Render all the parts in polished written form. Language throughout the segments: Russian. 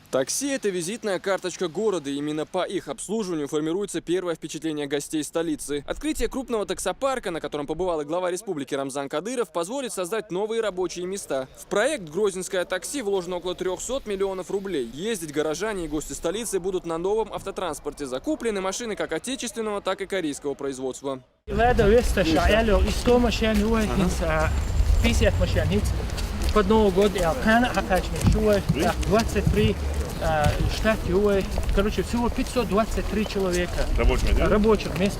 Такси – это визитная карточка города. Именно по их обслуживанию формируется первое впечатление гостей столицы. Открытие крупного таксопарка, на котором побывал и глава республики Рамзан Кадыров, позволит создать новые рабочие места. В проект «Грозненское такси» вложено около 300 миллионов рублей. Ездить горожане и гости столицы будут на новом автотранспорте. Закуплены машины как отечественного, так и корейского производства. Под Новый год я 23 штат, короче, всего 523 человека рабочих мест.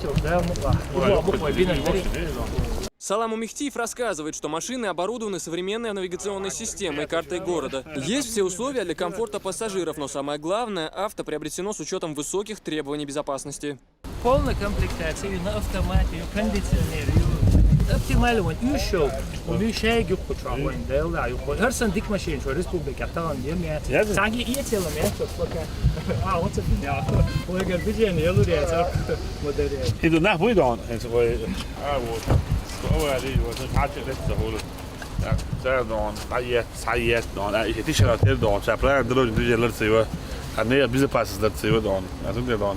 Салам Умехтиев рассказывает, что машины оборудованы современной навигационной системой и картой города. Есть все условия для комфорта пассажиров, но самое главное, авто приобретено с учетом высоких требований безопасности. Полная комплектация на автомате, кондиционер, оптимально еще. Nu ще ik op trouwen, deel daar. Her zijn dik machines voor Republiek Qatar en meer. Zeg je iets heel meer tot elkaar. Wat is het? Ja, hoe ik het begin heel goed is. Model. In de nacht moet je dan en zo. Die was een hartje net te holen. Ja, daar dan. Sayet dan. Ik het is er altijd dan. Ze praten door de jeler zeven. En nee, bize passes dat zeven dan. Dat is ook dan.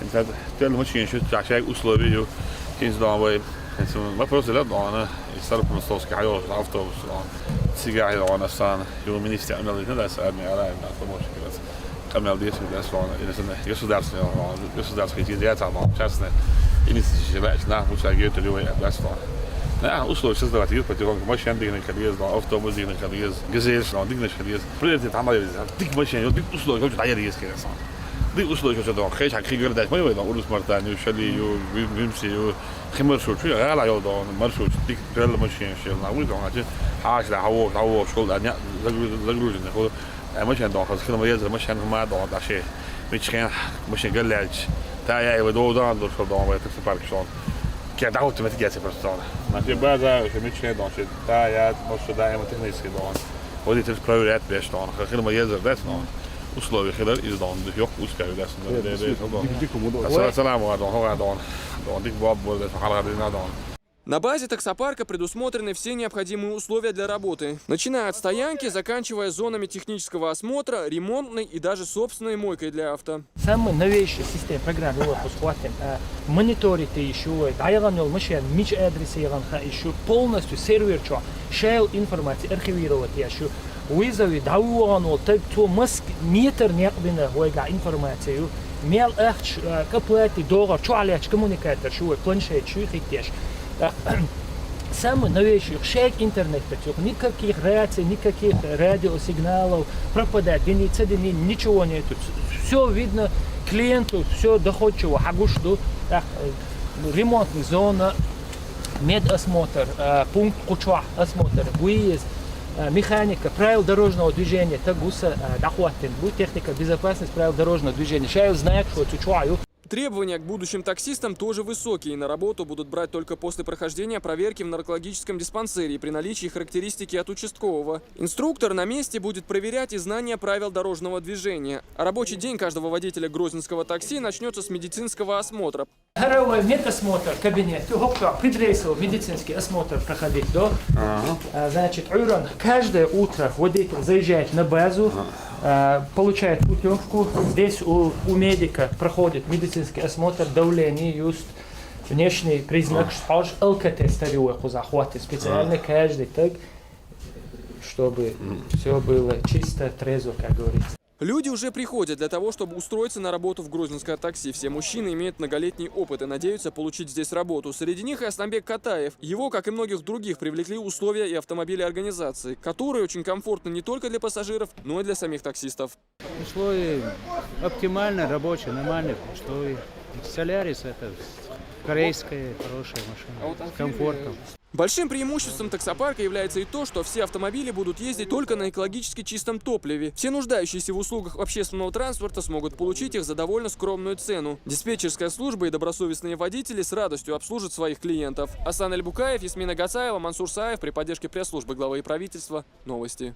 En dat tel machine shoot. Ja, ik uslovi jo. Eens dan wij. ما بروز لا أنا يصرف من صوص كحيوان عرفته وصراحة سيجاعي وأنا صان يوم مني استعمل اللي هذا سألني على ما تموش كذا كم يلديش كذا صان إن سنة يسوع درس كذي زيادة طبعا شاسنا إني سجلت نعم مش هجيت اليوم بس طبعا نعم أصله شو ده كتير بتيجون ماشي عندي هنا كذي ده أفضل مزيج هنا كذي جزير صان ديك نشكذي بريد تتعمل ديك ماشي ديك أصله كم تعير يس كذا صان ديك أصله شو ده خيش حكي قرداش ما يبغى أقول مرتين وشلي وبيمشي خمر شو على يوضون مرشوش ديك ترى ماشين شيء نقول ده عشان حاش ده هو شغل أنيا زغلوج نقول ماشي عندهم خلاص كده ما يزر ماشي عندهم ما ده عشان مش كان ماشي قال لي تاعي يبدو ده عنده شغل ده ما يتكسر بارك شغل كده عاوز تمت جالس برستان ما في بعض شو مش كده عشان تاعي مش ده ما تكنيس كده ودي تبريورات بيش ده كده ما يزر ده условия хилер из дон дих yok ускаю да салам алейкум дик боб более халарина дон. На базе таксопарка предусмотрены все необходимые условия для работы, начиная от стоянки, заканчивая зонами технического осмотра, ремонтной и даже собственной мойкой для авто. Самая новейшая система программы мониторит еще, дайганул машин, мич адресы еще полностью сервер шел информацию архивировать еще. ويزوي دعوان وطيب تو مسك ميتر نقبنا هو يقع إنفورماتيو ميل أخش كبلاتي دوغر شو عليش كومونيكاتر شو بلانشيت شو خيتيش самый новейший шейк интернет никаких раций, никаких радиосигналов пропадает, ничего нету, все видно клиенту, все доходчиво, хагушду, ремонтная зона, медосмотр, пункт кучва, осмотр, выезд. Механика, правил дорожного движения, тагуса, дахуатин, будет техника безопасности правил дорожного движения. Шайл знает, что чучуаю. Требования к будущим таксистам тоже высокие. На работу будут брать только после прохождения проверки в наркологическом диспансере при наличии характеристики от участкового. Инструктор на месте будет проверять и знания правил дорожного движения. А рабочий день каждого водителя грозненского такси начнется с медицинского осмотра. Первый медосмотр в кабинете, предрейсовый медицинский осмотр проходить, да? Значит, каждое утро водитель заезжает на базу, получает путевку. Здесь у медика проходит медицинский осмотр, давление, just внешний признак, что алкотестировку захватит специально каждый так, чтобы все было чисто, трезво, как говорится. Люди уже приходят для того, чтобы устроиться на работу в грозненское такси. Все мужчины имеют многолетний опыт и надеются получить здесь работу. Среди них и Асланбек Катаев. Его, как и многих других, привлекли условия и автомобили организации, которые очень комфортны не только для пассажиров, но и для самих таксистов. Условия оптимально рабочие, нормальные условия. Солярис — это корейская хорошая машина, с комфортом. Большим преимуществом таксопарка является и то, что все автомобили будут ездить только на экологически чистом топливе. Все нуждающиеся в услугах общественного транспорта смогут получить их за довольно скромную цену. Диспетчерская служба и добросовестные водители с радостью обслужат своих клиентов. Асан Эльбукаев, Ясмина Гацаева, Мансур Саев при поддержке пресс-службы главы и правительства. Новости.